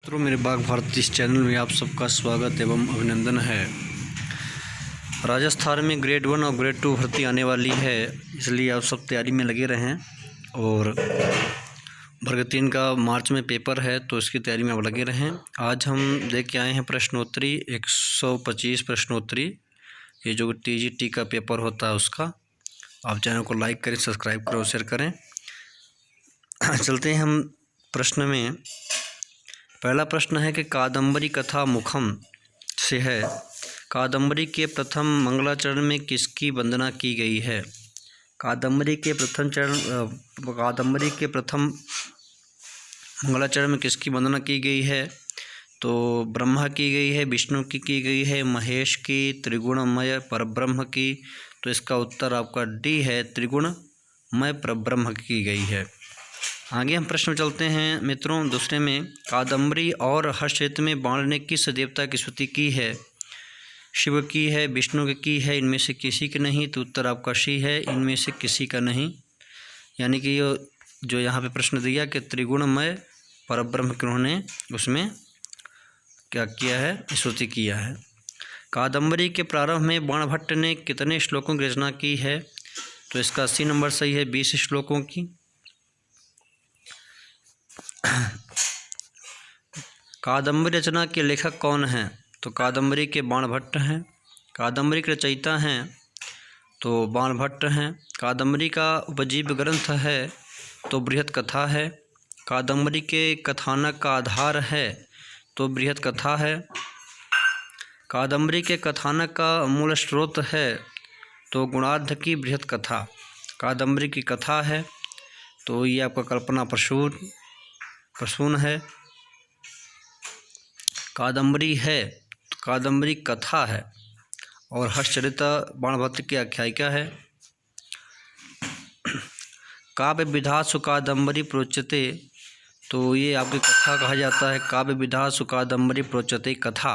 मित्रों, मेरे बाघ भारती इस चैनल में आप सबका स्वागत एवं अभिनंदन है। राजस्थान में ग्रेड 1 और ग्रेड 2 भर्ती आने वाली है, इसलिए आप सब तैयारी में लगे रहें। और वर्ग 3 का मार्च में पेपर है, तो इसकी तैयारी में आप लगे रहें। आज हम लेके आए हैं प्रश्नोत्तरी 125 प्रश्नोत्तरी, ये जो TGT का पेपर होता है उसका। आप चैनल को लाइक करें, सब्सक्राइब करें और शेयर करें। चलते हैं हम प्रश्न में। पहला प्रश्न है कि कादम्बरी कथा मुखम से है, कादम्बरी के प्रथम मंगलाचरण में किसकी वंदना की गई है? कादम्बरी के प्रथम मंगलाचरण में किसकी वंदना की गई है? तो ब्रह्मा की गई है, विष्णु की गई है, महेश की, त्रिगुणमय परब्रह्म की। तो इसका उत्तर आपका डी है, त्रिगुणमय परब्रह्म की गई है। आगे हम प्रश्न में चलते हैं मित्रों। दूसरे में, कादम्बरी और हर्षचित्र में बाण ने किस देवता की स्तुति की है? शिव की है, विष्णु की है, इनमें से किसी की नहीं। तो उत्तर आपका सी है, इनमें से किसी का नहीं। यानी कि जो यहाँ पे प्रश्न दिया कि त्रिगुणमय परब्रह्म किन्होंने उसमें क्या किया है, स्तुति किया है। कादम्बरी के प्रारंभ में बाणभट्ट ने कितने श्लोकों की रचना की है? तो इसका सी नंबर सही है, 20 श्लोकों की। कादम्बरी रचना के लेखक कौन हैं? तो कादम्बरी के बाणभट्ट हैं। कादम्बरी के रचयिता हैं तो बाणभट्ट हैं। कादम्बरी का उपजीव्य ग्रंथ है तो बृहत कथा है। कादम्बरी के कथानक का आधार है तो बृहत कथा है। कादम्बरी के कथानक का मूल स्रोत है तो गुणाढ़ की बृहत कथा। कादम्बरी की कथा है तो ये आपका कल्पना प्रसून है। कादम्बरी है तो कादम्बरी कथा है। और हर्षचरित बाणभट्ट की आख्यायिका है। काव्य विधासु कादम्बरी प्रोच्यते, तो ये आपकी कथा कहा जाता है। काव्य विधासु कादम्बरी प्रोच्यते कथा।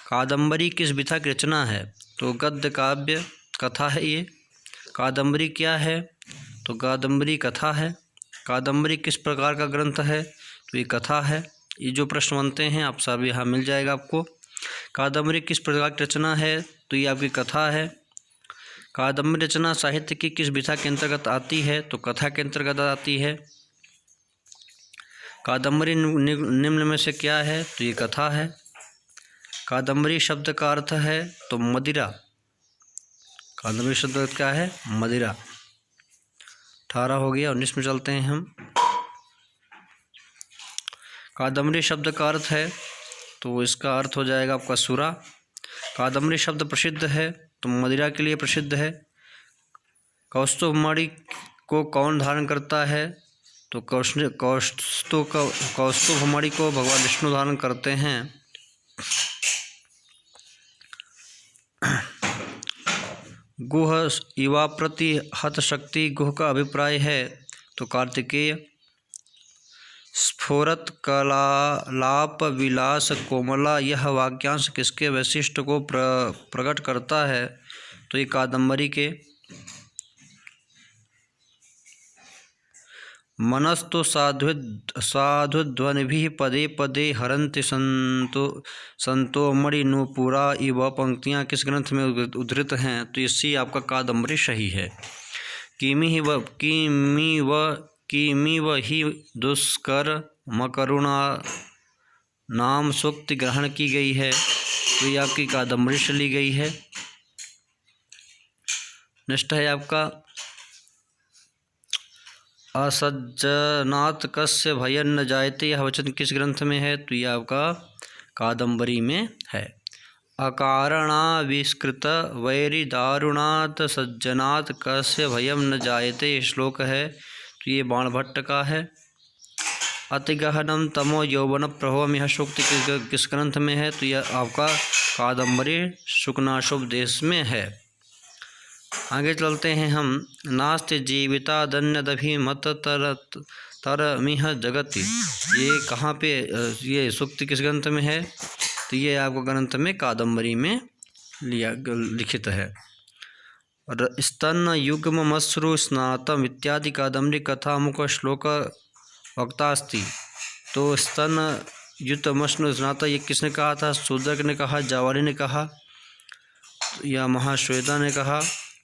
कादम्बरी किस विधा की रचना है? तो गद्य काव्य कथा है ये। कादम्बरी क्या है? तो कादम्बरी कथा है। कादम्बरी किस प्रकार का ग्रंथ है? तो ये कथा है। ये जो प्रश्न बनते हैं आप सब यहाँ मिल जाएगा आपको। कादम्बरी किस प्रकार की रचना है? तो ये आपकी कथा है। कादम्बरी रचना साहित्य की किस विधा के अंतर्गत आती है? तो कथा के अंतर्गत आती है। कादम्बरी निम्न में से क्या है? तो ये कथा है। कादम्बरी शब्द का अर्थ है तो मदिरा। कादम्बरी शब्द क्या है? मदिरा। 18 हो गया। 19 में चलते हैं हम। कादम्बरी शब्द का अर्थ है तो इसका अर्थ हो जाएगा आपका सुरा। कादम्बरी शब्द प्रसिद्ध है तो मदिरा के लिए प्रसिद्ध है। कौस्तुभमणि को कौन धारण करता है? तो कौस्तुभमणि को भगवान विष्णु धारण करते हैं। गुह युवा प्रति हत शक्ति गुह का अभिप्राय है तो कार्तिकेय। स्फुरत कलालाप विलास कोमला, यह वाक्यांश किसके वैशिष्ट्य को प्रकट करता है? तो ये कादम्बरी के। मनस्तु साधुध्वनिभिः पदे पदे हरन्ति संतो मणिनूपुरा, वह पंक्तियाँ किस ग्रंथ में उद्धृत हैं? तो इससे आपका कादम्बरी सही है। किमी व ही दुष्कर मकरुणा नाम सूक्ति ग्रहण की गई है तो ये आपकी कादम्बरी से ली गई है। नेक्स्ट है आपका असज्जनात् कस्य भयं न जायते, यह वचन किस ग्रंथ में है? तो यह आपका कादम्बरी में है। अकारणाविष्कृत वैरी दारुणात् सज्जनात् कस्य भयं न जायते श्लोक है तो ये बाणभट्ट का है। अतिगहनम तमो यौवन प्रभवम, यह सूक्ति किस ग्रंथ में है? तो यह आपका कादम्बरी शुकनाशोपदेश में है। आगे चलते हैं हम। नास्ति जीवितादन्यदभिमत तरमिह जगति, ये कहाँ पे ये सूक्ति किस ग्रंथ में है? तो ये आपको ग्रंथ में कादम्बरी में लिखित है। स्तन युग्म मश्रु स्नातम इत्यादि कादम्बरी कथा मुख श्लोक वक्ता अस्ति। तो स्तन युतमश्नु स्नाता, ये किसने कहा था? शूद्रक ने कहा, जावाली ने कहा या महाश्वेता ने कहा?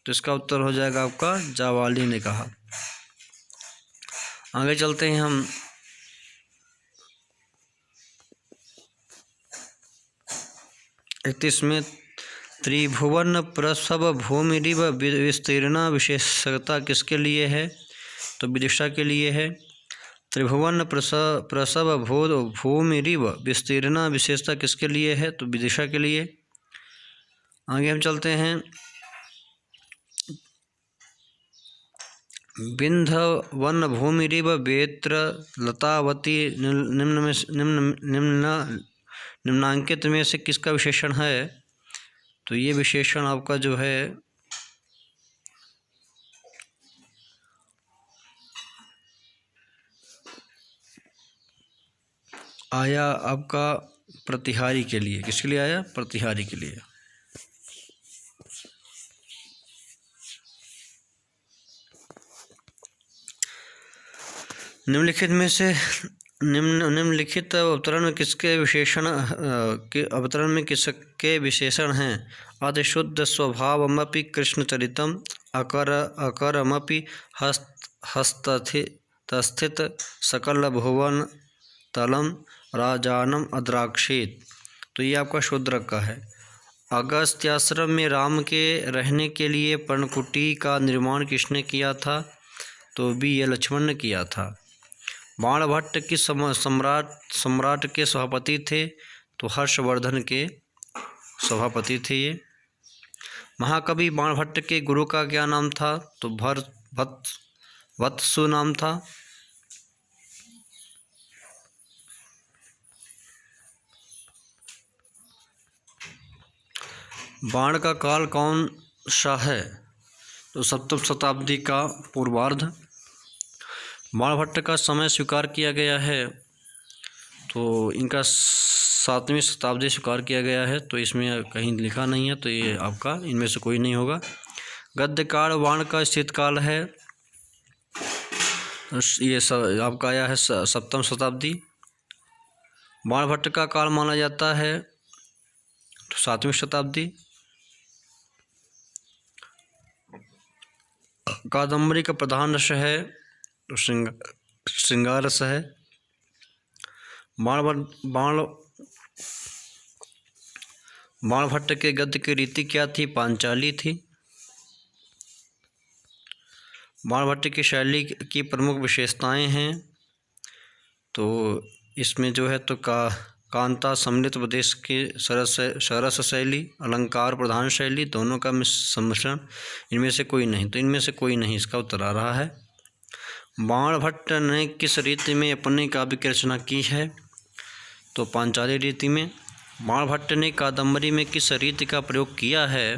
तो इसका उत्तर हो जाएगा आपका जावाली ने कहा। आगे चलते हैं हम। में त्रिभुवन प्रसव भूमिरिव विस्तीर्णा विशेषता किसके लिए है? तो विदिशा के लिए है। त्रिभुवन प्रसव भूमिरिव विस्तीर्णा विशेषता किसके लिए है? तो विदिशा के लिए। आगे हम चलते हैं। बिंध वन भूमिरिव वेत्र लतावती निम्नांकित में से किसका विशेषण है? तो ये विशेषण आपका जो है आया आपका प्रतिहारी के लिए। किसके लिए आया? प्रतिहारी के लिए। निम्नलिखित में से निम्नलिखित अवतरण में किसके विशेषण के अवतरण में किसके विशेषण हैं? अतिशुद्ध स्वभावमपि कृष्णचरितम अकरमपि हस्तस्थित सकल भुवन तलम राजानम अद्राक्षित। तो ये आपका शूद्रक का है। अगस्त्याश्रम में राम के रहने के लिए पर्णकुटी का निर्माण किसने किया था? तो भी ये लक्ष्मण ने किया था। बाणभट्ट किस सम्राट के सभापति थे? तो हर्षवर्धन के सभापति थे ये। महाकवि बाणभट्ट के गुरु का क्या नाम था? तो वत्सु नाम था। बाण का काल कौन सा है? तो सप्तम शताब्दी का पूर्वार्ध। बाणभट्ट का समय स्वीकार किया गया है तो इनका 7वीं शताब्दी स्वीकार किया गया है, तो इसमें कहीं लिखा नहीं है, तो ये आपका इनमें से कोई नहीं होगा। गद्यकाल बाण का स्थित काल है, ये आपका आया है 7वीं शताब्दी। बाणभट्ट का काल माना जाता है तो 7वीं शताब्दी। कादम्बरी का प्रधान रस है तो श्रृंगार रस है। बाणभट्ट के गद्य की रीति क्या थी? पांचाली थी। बाणभट्ट की शैली की प्रमुख विशेषताएं हैं तो इसमें जो है तो कांता सम्मिलित उपदेश की सरस शैली, अलंकार प्रधान शैली, दोनों का सम्मिश्रण, इनमें से कोई नहीं। तो इनमें से कोई नहीं इसका उत्तर आ रहा है। बाणभट्ट ने किस रीति में अपनी काव्य की रचना की है? तो पांचाली रीति में। बाणभट्ट ने कादम्बरी में किस रीति का प्रयोग किया है?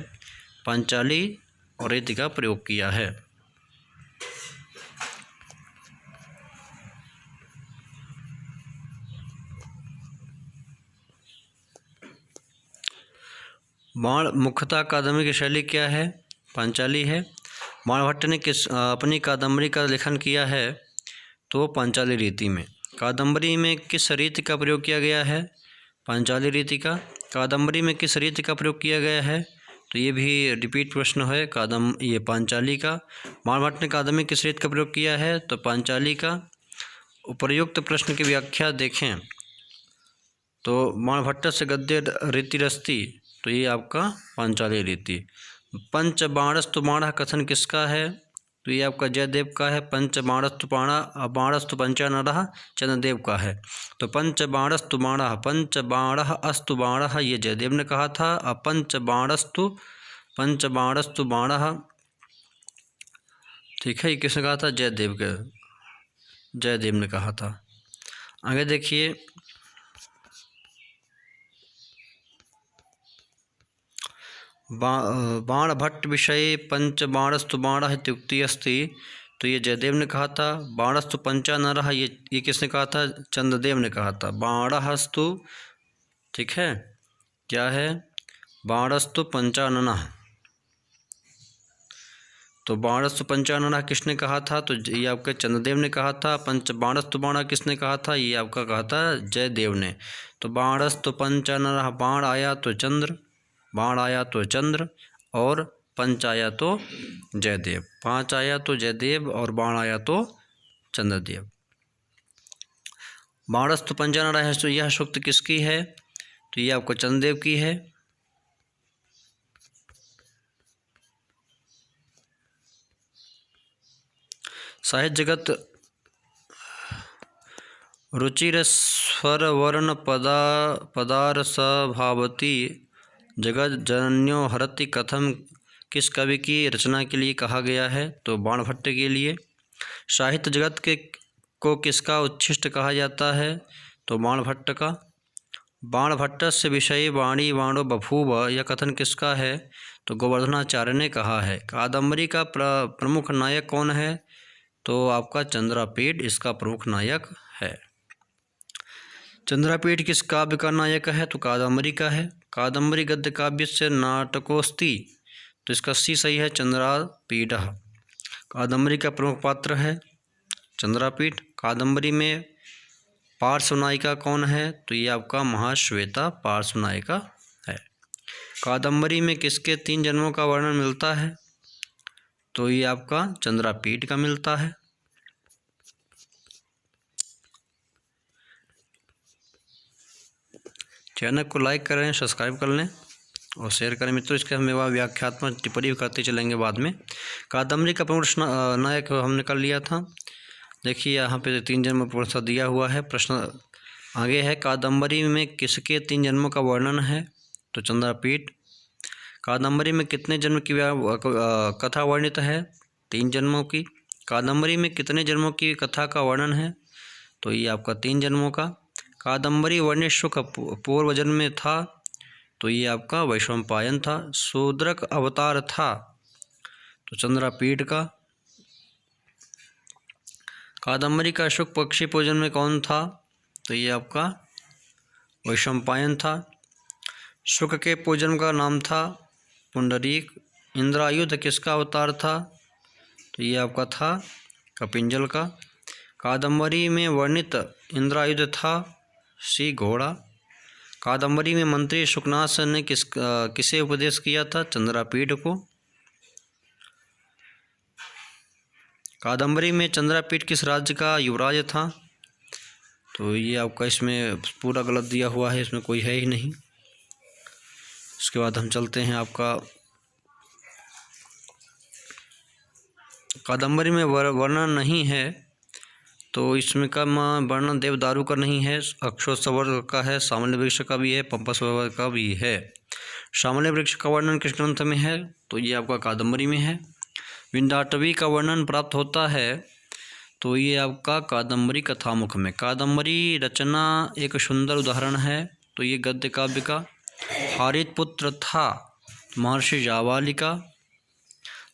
पांचाली और रीति का प्रयोग किया है। बाण मुख्यतः कादम्बरी की शैली क्या है? पांचाली है। बाणभट्ट ने किस अपनी कादम्बरी का लेखन किया है? तो पांचाली रीति में। कादम्बरी में किस रीति का प्रयोग किया गया है? पांचाली रीति का। कादम्बरी में किस रीति का प्रयोग किया गया है? तो ये भी रिपीट प्रश्न है। ये पांचाली का। बाणभट्ट ने कादम्बरी में किस रीति का प्रयोग किया है? तो पांचाली का। उपर्युक्त प्रश्न की व्याख्या देखें तो बाणभट्ट से गद्य रीति रस्ती, तो ये आपका पांचाली रीति। पंच बाणस्तु बाण कथन किसका है? तो ये आपका जयदेव का है। पंच बाणस्तु बाणस्तु पंचानरः चंद्रदेव का है। तो पंच बाणस्तु अस्तु बाणः ये जयदेव ने कहा था। अब पंच बाणस्तु बाणः, ठीक है, ये किसने कहा था? जयदेव ने कहा था। आगे देखिए, बाणभट्ट विषये पंच बाणस्तु बाणः इत्युक्ति अस्ति, तो ये जयदेव ने कहा था। बाणस्तु पंचानरः ये किसने कहा था? चंद्रदेव ने कहा था। बाणस्तु, ठीक है, क्या है? बाणस्तु पंचाननः, तो तो बाणस्तु पंचाननः किसने कहा था? तो ये आपका चंद्रदेव ने कहा था। बाणस्तु बाणा किसने कहा था? ये आपका कहा था जयदेव ने। तो बाणस्तु पंचाननः, बाण आया तो चंद्र, बाण आया तो चंद्र, और पंच आया तो जयदेव। 5 आया तो जयदेव और बाण आया तो चंद्रदेव। बाणस्तु पंचाननः है, तो यह सूक्त किसकी है? तो ये आपको चंद्रदेव की है। साहित्य जगत रुचिरस्वर वर्ण पदारस भावती जगत जनन्यो हरति कथम किस कवि की रचना के लिए कहा गया है? तो बाणभट्ट के लिए। साहित्य जगत को किसका उच्छिष्ट कहा जाता है? तो बाणभट्ट का। बाणभट्टस्य विषये वाणी बाणो बभूव, यह कथन किसका है? तो गोवर्धनाचार्य ने कहा है। कादम्बरी का प्रमुख नायक कौन है? तो आपका चंद्रापीठ इसका प्रमुख नायक है। चंद्रापीठ किस काव्य का नायक है? तो कादम्बरी का है। कादम्बरी गद्य काव्य से नाटकोस्ति, तो इसका सी सही है, चंद्रापीठ। कादम्बरी का प्रमुख पात्र है चंद्रापीठ। कादम्बरी में पार्श्व नायिका कौन है? तो ये आपका महाश्वेता पार्श्व नायिका है। कादम्बरी में किसके 3 जन्मों का वर्णन मिलता है? तो ये आपका चंद्रापीठ का मिलता है। चैनल को लाइक करें, सब्सक्राइब कर लें और शेयर करें मित्रों। इसके हम व्याख्यात्मक टिप्पणी करते चलेंगे बाद में। कादम्बरी का प्रमुख नायक हमने कर लिया था। देखिए यहाँ पे 3 जन्म प्रश्न दिया हुआ है। प्रश्न आगे है, कादम्बरी में किसके 3 जन्मों का वर्णन है? तो चंद्रापीठ। कादम्बरी में कितने जन्म की कथा वर्णित है? 3 जन्मों की। कादम्बरी में कितने जन्मों की कथा का वर्णन है? तो ये आपका 3 जन्मों का। कादम्बरी वर्णेश्वर का पूर्व जन्म में था, तो ये आपका वैशंपायन था। शूद्रक अवतार था, तो चंद्रापीठ का। कादम्बरी का शुक्ल पक्षी पूजन में कौन था? तो ये आपका वैशंपायन था। शुक्ल के पूजन का नाम था पुंडरीक। इंद्रायुध किसका अवतार था? तो ये आपका था कपिंजल का। कादम्बरी में वर्णित इंद्रायुध था सी घोड़ा। कादम्बरी में मंत्री शुकनाथ ने किसे उपदेश किया था? चंद्रापीठ को। कादम्बरी में चंद्रापीठ किस राज्य का युवराज था? तो ये आपका इसमें पूरा गलत दिया हुआ है, इसमें कोई है ही नहीं। उसके बाद हम चलते हैं आपका कादम्बरी में वर्णन नहीं है, तो इसमें का वर्णन देवदारू का नहीं है, अक्षोत्सवर का है, सामल्य वृक्ष का भी है, पंपस्वर का भी है। सामल्य वृक्ष का वर्णन किस ग्रंथ में है? तो ये आपका कादम्बरी में है। विंध्याटवी का वर्णन प्राप्त होता है, तो ये आपका कादम्बरी कथामुख में। कादम्बरी रचना एक सुंदर उदाहरण है, तो ये गद्य काव्य का। हारित पुत्र था महर्षि जावालि का।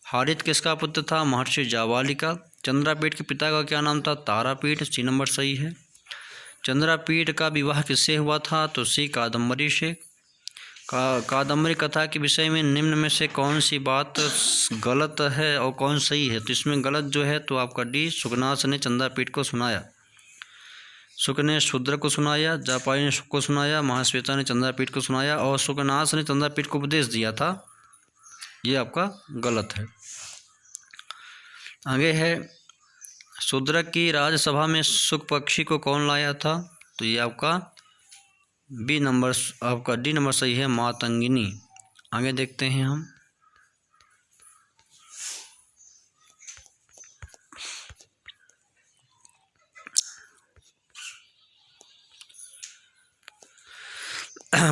हारित किसका पुत्र था? महर्षि जावालि का। चंद्रापीठ के पिता का क्या नाम था? तारापीठ। सी नंबर सही है। चंद्रापीठ का विवाह किससे हुआ था? तो सी कादम्बरी से। कादम्बरी कथा के विषय में निम्न में से कौन सी बात गलत है और कौन सही है? तो इसमें गलत जो है तो आपका डी, शुकनाथ ने चंद्रापीठ को सुनाया। शुक ने शूद्र को सुनाया, जापाली ने शुक को सुनाया, महाश्वेता ने चंद्रापीठ को सुनाया और शुकनाथ ने चंद्रापीठ को उपदेश दिया था। ये आपका गलत है। आगे है, शूद्र की राजसभा में शुक पक्षी को कौन लाया था? तो ये आपका बी नंबर, आपका डी नंबर सही है, मातंगिनी। आगे देखते हैं हम।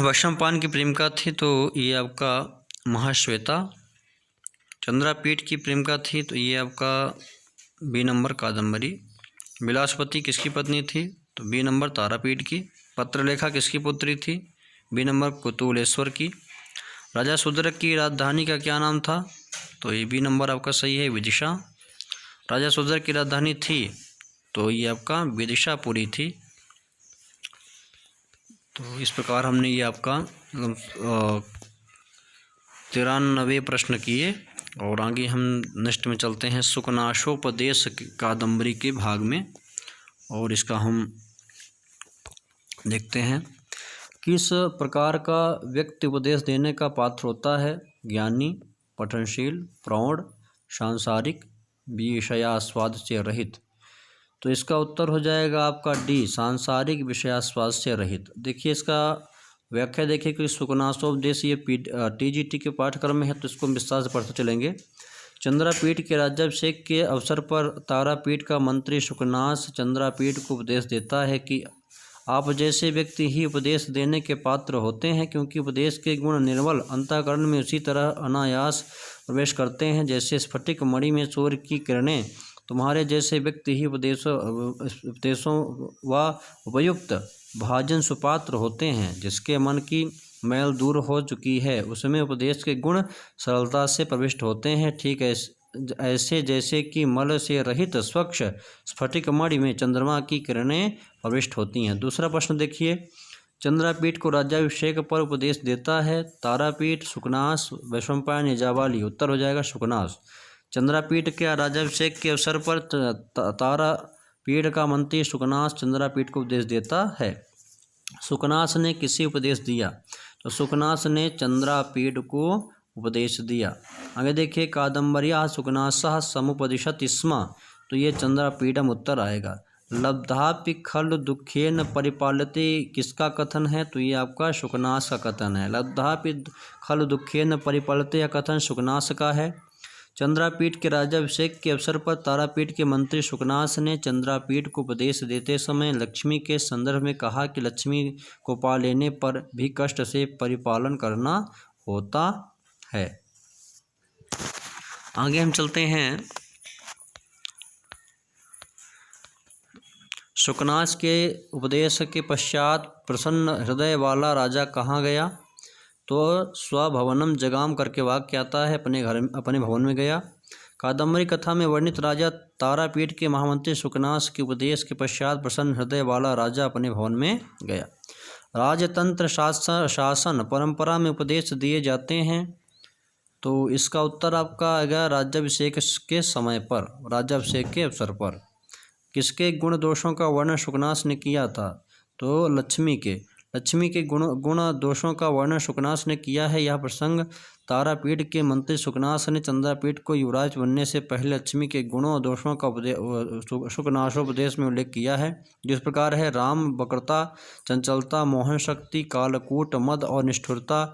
वैशंपायन की प्रेमिका थी, तो ये आपका महाश्वेता। चंद्रापीठ की प्रेमिका थी, तो ये आपका बी नंबर कादम्बरी। विलासपति किसकी पत्नी थी? तो बी नंबर तारापीठ की। पत्रलेखा किसकी पुत्री थी? बी नंबर कुतुलेश्वर की। राजा शूद्र की राजधानी का क्या नाम था? तो ये बी नंबर आपका सही है, विदिशा। राजा शूद्र की राजधानी थी, तो ये आपका विदिशापुरी थी। तो इस प्रकार हमने ये आपका 93 प्रश्न किए। और आगे हम नेक्स्ट में चलते हैं सुकनाशोपदेश कादम्बरी के भाग में, और इसका हम देखते हैं किस प्रकार का व्यक्ति उपदेश देने का पात्र होता है। ज्ञानी, पठनशील, प्रौढ़, सांसारिक, विषयास्वाद से रहित। तो इसका उत्तर हो जाएगा आपका डी, सांसारिक विषयास्वाद से रहित। देखिए इसका व्याख्या देखिए कि सुकनासोपदेश ये टीजीटी के पाठ्यक्रम में है, तो इसको विस्तार से पढ़ते चलेंगे। चंद्रापीठ के राज्याभिषेक के अवसर पर तारापीठ का मंत्री सुकनास चंद्रापीठ को उपदेश देता है कि आप जैसे व्यक्ति ही उपदेश देने के पात्र होते हैं, क्योंकि उपदेश के गुण निर्मल अंतःकरण में उसी तरह अनायास प्रवेश करते हैं जैसे स्फटिक मणि में सूर्य की किरणें। तुम्हारे जैसे व्यक्ति ही उपदेशों व उपयुक्त भाजन सुपात्र होते हैं। जिसके मन की मैल दूर हो चुकी है उसमें उपदेश के गुण सरलता से प्रविष्ट होते हैं, ठीक ऐसे जैसे कि मल से रहित स्वच्छ स्फटिक मणि में चंद्रमा की किरणें प्रविष्ट होती हैं। दूसरा प्रश्न देखिए, चंद्रापीठ को राज्याभिषेक पर उपदेश देता है तारापीठ, सुकनास, वैशंपायन या जाबाली। उत्तर हो जाएगा सुकनास। चंद्रापीठ के राज्याभिषेक के अवसर पर तारापीठ का मंत्री सुकनास चंद्रापीठ को उपदेश देता है। सुकनास ने किसे उपदेश दिया? तो सुकनास ने चंद्रापीठ को उपदेश दिया। आगे देखिए, कादम्बर्या सुकनासः समुपदिशति स्म। तो ये चंद्रापीठम उत्तर आएगा। लब्धापि खलु दुखेन परिपाल्यते किसका कथन है? तो ये आपका सुकनास का कथन है। लब्धापि खलु दुखेन परिपाल्यते यह कथन सुकनास का है। चंद्रापीठ के राज्याभिषेक के अवसर पर तारापीठ के मंत्री सुकनास ने चंद्रापीठ को उपदेश देते समय लक्ष्मी के संदर्भ में कहा कि लक्ष्मी को पा लेने पर भी कष्ट से परिपालन करना होता है। आगे हम चलते हैं, सुकनास के उपदेश के पश्चात प्रसन्न हृदय वाला राजा कहाँ गया? तो स्वभवनम जगाम करके वाक्य आता है, अपने भवन में गया। कादम्बरी कथा में वर्णित राजा तारापीठ के महामंत्री सुकनास के उपदेश के पश्चात प्रसन्न हृदय वाला राजा अपने भवन में गया। राजतंत्र शासन परंपरा में उपदेश दिए जाते हैं, तो इसका उत्तर आपका आएगा राज्याभिषेक के समय पर, राज्याभिषेक के अवसर पर। किसके गुण दोषों का वर्णन सुकनास ने किया था? तो लक्ष्मी के गुण दोषों का वर्णन सुकनास ने किया है। यह प्रसंग तारापीठ के मंत्री सुकनास ने चंद्रापीठ को युवराज बनने से पहले लक्ष्मी के गुणों और दोषों का सुकनासोपदेश में उल्लेख किया है, जिस प्रकार है राम वक्रता, चंचलता, मोहन शक्ति, कालकूट, मद और निष्ठुरता।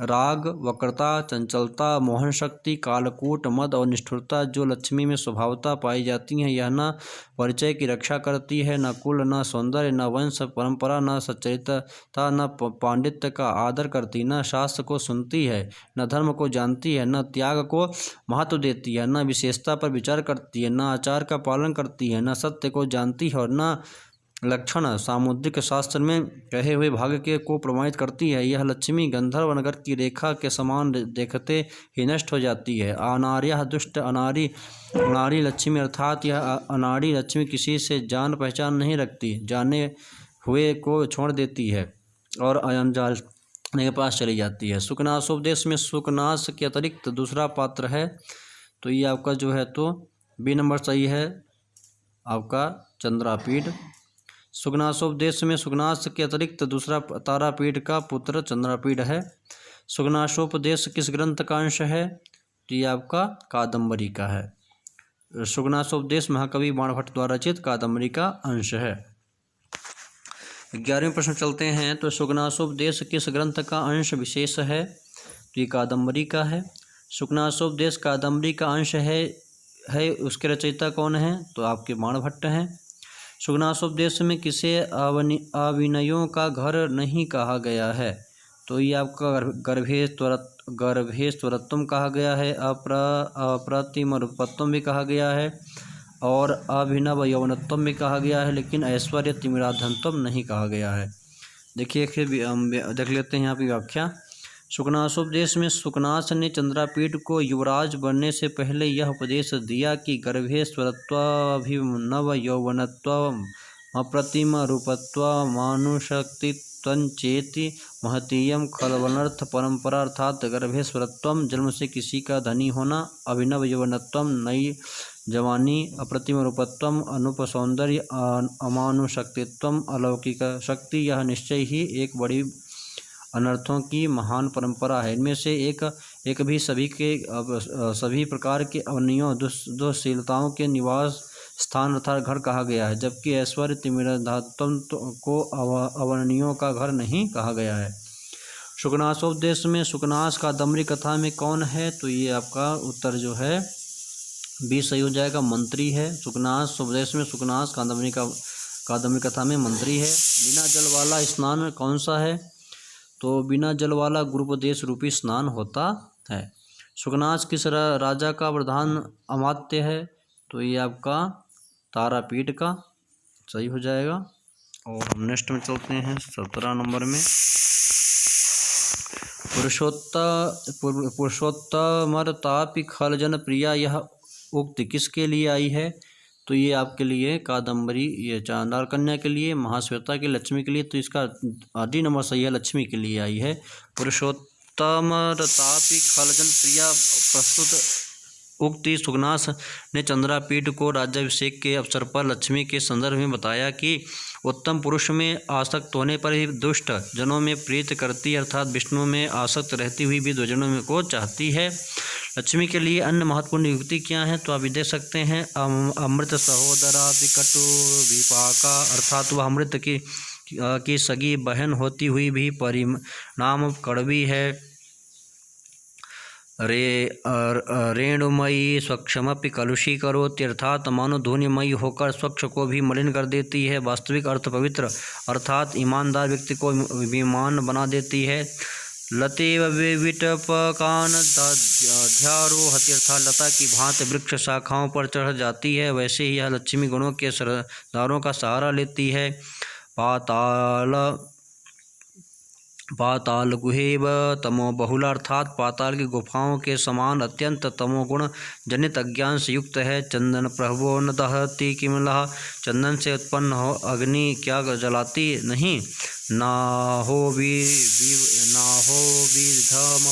राग, वक्रता, चंचलता, मोहन शक्ति, कालकूट, मद और निष्ठुरता जो लक्ष्मी में स्वभावता पाई जाती हैं, यह न परिचय की रक्षा करती है, न कुल, न सौंदर्य, न वंश परंपरा, न सच्चरित्रता, न पांडित्य का आदर करती, न शास्त्र को सुनती है, न धर्म को जानती है, न त्याग को महत्व देती है, न विशेषता पर विचार करती है, न आचार का पालन करती है, न सत्य को जानती है और न लक्षण सामुद्रिक शास्त्र में कहे हुए भाग्य के को प्रमाणित करती है। यह लक्ष्मी गंधर्व नगर की रेखा के समान देखते ही नष्ट हो जाती है। अनार्यः दुष्ट अनाड़ी लक्ष्मी, अर्थात यह अनाड़ी लक्ष्मी किसी से जान पहचान नहीं रखती, जाने हुए को छोड़ देती है और अनजान के पास चली जाती है। सुकनासोपदेश में सुकनास के अतिरिक्त दूसरा पात्र है, तो ये आपका जो है तो बी नंबर सही है आपका चंद्रापीठ। सुकनासोपदेश में सुकनास के अतिरिक्त दूसरा तारापीठ का पुत्र चंद्रापीठ है। सुकनासोपदेश किस ग्रंथ का अंश है? तो ये आपका कादम्बरी का है। सुकनासोपदेश महाकवि बाणभट्ट द्वारा रचित कादम्बरी का अंश है। 11वें प्रश्न चलते हैं, तो सुकनासोपदेश किस ग्रंथ का अंश विशेष है? तो ये कादम्बरी का है। सुकनासोपदेश कादम्बरी का अंश है उसके रचयिता कौन है? तो आपके बाणभट्ट हैं। सुकनासोपदेश में किसे अविनयों का घर नहीं कहा गया है? तो ये आपका गर्भेश्वरत्वम कहा गया है, अप्रतिमरूपत्वम भी कहा गया है और अभिनव यौवनत्वम भी कहा गया है, लेकिन ऐश्वर्य तिमिराधनत्वम नहीं कहा गया है। देखिए फिर देख लेते हैं यहाँ की व्याख्या। सुकनासोपदेश में सुकनास ने चंद्रापीठ को युवराज बनने से पहले यह उपदेश दिया कि गर्भेश्वरत्वाभिनव यौवनत्व अप्रतिम रूपत्वमानुषक्तित्वंचेति महतीयम खलवनर्थ परंपरा अर्थात गर्भेश्वरत्वम, जन्म से किसी का धनी होना, अभिनव यौवनत्वम, नई जवानी, अप्रतिम रूपत्वम, अनूप सौंदर्य, अमानुषक्तित्वम, अलौकिक शक्ति, यह निश्चय ही एक बड़ी अनर्थों की महान परंपरा है। इनमें से एक भी सभी प्रकार के अवनियों दुःशीलताओं के निवास स्थान अर्थात घर कहा गया है, जबकि ऐश्वर्य तिमिरधात्म को अवनियों का घर नहीं कहा गया है। शुकनासोपदेश में शुकनास कादम्बरी कथा में कौन है? तो ये आपका उत्तर जो है बी सही हो जाएगा, मंत्री है। शुकनास उपदेश में शुकनास कादम्बरी कथा में मंत्री है। बिना जल वाला स्नान कौन सा है? तो बिना जल वाला गुरुपदेश रूपी स्नान होता है। शुकनास किस राजा का प्रधान अमात्य है? तो ये आपका तारापीठ का सही हो जाएगा। और हम नेक्स्ट में चलते हैं 17 नंबर में। पुरुषोत्तमरतापि खलजन प्रिया, यह उक्ति किसके लिए आई है? तो ये आपके लिए कादम्बरी, ये चांडाल कन्या के लिए, महाश्वेता की लक्ष्मी के लिए। तो इसका डी नंबर सही है, लक्ष्मी के लिए आई है। पुरुषोत्तमरतापि खलजन प्रिया प्रस्तुत उक्ति शुकनास ने चंद्रापीठ को राज्याभिषेक के अवसर पर लक्ष्मी के संदर्भ में बताया कि उत्तम पुरुष में आसक्त होने पर ही दुष्ट जनों में प्रीत करती, अर्थात विष्णु में आसक्त रहती हुई भी द्विजनों में को चाहती है। लक्ष्मी के लिए अन्य महत्वपूर्ण युक्ति क्या है? तो आप देख सकते हैं, अमृत सहोदरा विकटु विपाका, अर्थात वह अमृत की सगी बहन होती हुई भी परिणाम कड़वी है। रेणुमयी स्वक्षमपि कलुषी करोति, अर्थात मानो धूनिमयी होकर स्वच्छ को भी मलिन कर देती है। वास्तविक अर्थ पवित्र अर्थात ईमानदार व्यक्ति को विमान बना देती है। लतेव विटपकान ध्यारोहति, अर्थात लता की भांति वृक्ष शाखाओं पर चढ़ जाती है, वैसे ही यह लक्ष्मी गुणों के सरदारों का सहारा लेती है। पाताल गुहेव तमो बहुला, अर्थात पाताल की गुफाओं के समान अत्यंत तमोगुण जनित अज्ञान से युक्त है। चंदन प्रभो न दहति किमलः, चंदन से उत्पन्न हो अग्नि क्या जलाती नहीं। ना हो विधम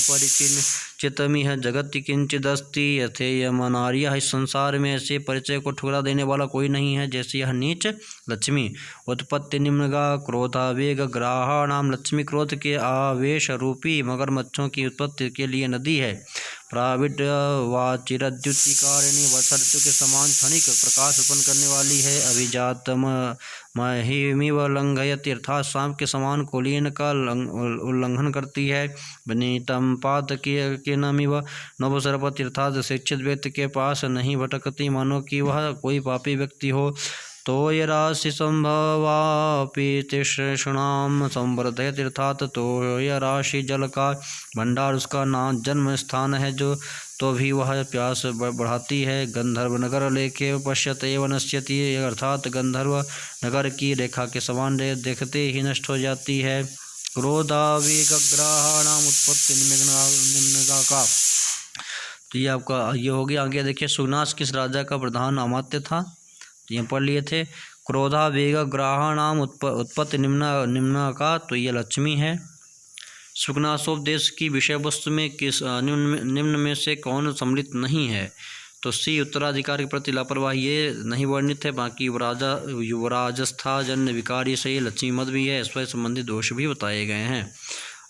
परिचितमिह जगति किंचिदस्ति, यथेयमनार्यः, इस संसार में ऐसे परिचय को ठुकरा देने वाला कोई नहीं है जैसे यह नीच लक्ष्मी। उत्पत्ति निम्नगा क्रोधावेग ग्राहाणाम, लक्ष्मी क्रोध के आवेश रूपी मगरमच्छों की उत्पत्ति के लिए नदी है। प्राविड वाचिरद्युतिकारिणी, वर्षा ऋतु के समान क्षणिक प्रकाश उत्पन्न करने वाली है। अभिजातम महिमिव लंघयति, अर्थात सांप के समान कुलीन का उल्लंघन करती है। विनीतम पातकीनमिव नवसरपति, अर्थात शिक्षित व्यक्ति के पास नहीं भटकती, मानो कि वह कोई पापी व्यक्ति हो। तोय राशि संभवापि तृष्णाम संवर्धयति, अर्थात तोय राशि जल का भंडार उसका नाम जन्म स्थान है, जो तो भी वह प्यास बढ़ाती है। गंधर्व नगर लेखे पश्यत एवं नश्यति, अर्थात गंधर्व नगर की रेखा के समान देखते ही नष्ट हो जाती है। क्रोधावेगग्राहाणाम उत्पत्ति निम्नगा का, तो ये आपका ये हो गया। आगे देखिए, शुकनास किस राजा का प्रधान अमात्य था? तो यहाँ पढ़ लिए थे। क्रोधावेगग्राहाणाम उत्पत्ति निम्न का, तो ये लक्ष्मी है। शुकनासोपदेश की विषय वस्तु में किस निम्न में से कौन सम्मिलित नहीं है? तो सी उत्तराधिकार के प्रति लापरवाही ये नहीं वर्णित है। बाकी युवराजस्था जन्य विकार, ये सही। लक्ष्मी मद भी है, ऐश्वर्य संबंधी दोष भी बताए गए हैं।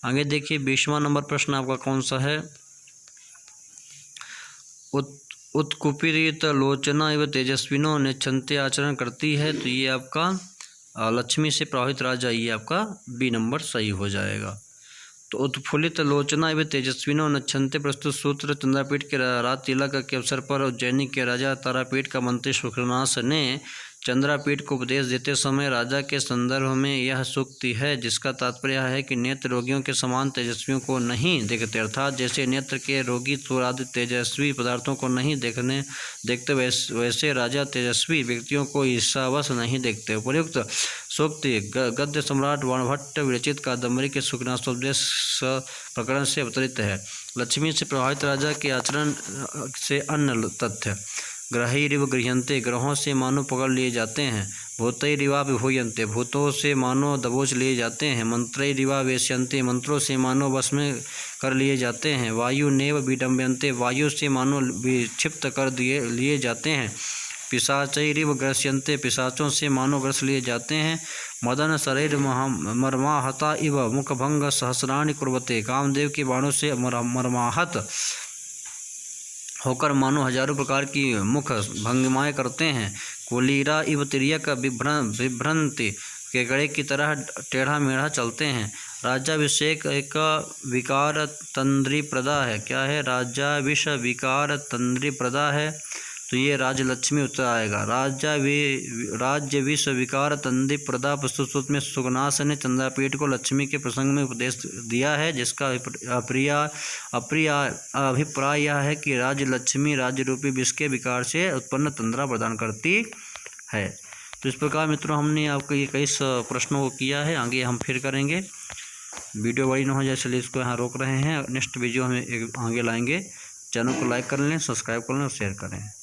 आगे देखिए 20वां नंबर प्रश्न आपका कौन सा है? उत्कुपित लोचना एवं तेजस्विनों निच्छन्ते आचरण करती है, तो ये आपका लक्ष्मी से प्रभावित राजा, ये आपका बी नंबर सही हो जाएगा। तो उत्फुल्लित लोचना एवं तेजस्विनों नच्छन्ते प्रस्तुत सूत्र चंद्रापीठ के रात तिलक के अवसर पर उज्जैनी के राजा तारापीठ का मंत्री शुकनास ने चंद्रापीठ को उपदेश देते समय राजा के संदर्भ में यह सूक्ति है, जिसका तात्पर्य है कि नेत्र रोगियों के समान तेजस्वियों को नहीं देखते, अर्थात जैसे नेत्र के रोगी सूर्य आदि तेजस्वी पदार्थों को नहीं देखते वैसे राजा तेजस्वी व्यक्तियों को ईर्ष्यावश नहीं देखते। उपयुक्त सूक्ति गद्य सम्राट वाणभट्ट विरचित कादम्बरी के शुकनासोपदेश प्रकरण से अवतरित है। लक्ष्मी से प्रभावित राजा के आचरण से अन्य तथ्य। ग्रहीरिव गृह्यन्ते, ग्रहों से मानो पकड़ लिए जाते हैं। भूतैरिवा विभूयन्ते, भूतों से मानो दबोच लिए जाते हैं। मंत्रैरिवा वेश्यन्ते, मंत्रों से मानो वश में कर लिए जाते हैं। वायुनेव विडम्बयन्ते, वायु से मानो विक्षिप्त कर लिए जाते हैं। पिशाचैरिव ग्रस्यन्ते, पिशाचों से मानो ग्रस लिए जाते हैं। मदन शरैर मर्माहता इव मुखभंग सहस्राणि कुर्वते, कामदेव के बाणों से मर्माहत होकर मानो हजारों प्रकार की मुख भंगिमाएँ करते हैं। कुलीरा इव तिर्यक विभ्रंति, केकड़े की तरह टेढ़ा मेढ़ा चलते हैं। राज्याभिषेक एक विकार तंद्री प्रदा है। क्या है? राज्याभिष विकार तंद्री प्रदा है, तो ये राजलक्ष्मी उत्तर आएगा। राज्य विष विकार तंद्री प्रदा प्रस्तुत सूत्र में सुगनास ने चंद्रापीठ को लक्ष्मी के प्रसंग में उपदेश दिया है, जिसका अभिप्राय यह है कि राजलक्ष्मी राज्य रूपी विष के विकार से उत्पन्न तंद्रा प्रदान करती है। तो इस प्रकार मित्रों हमने आपको ये कई प्रश्नों को किया है, आगे हम फिर करेंगे। वीडियो बड़ी न हो जाए इसलिए इसको यहाँ रोक रहे हैं। नेक्स्ट वीडियो हमें आगे लाएंगे। चैनल को लाइक कर लें, सब्सक्राइब कर लें और शेयर करें।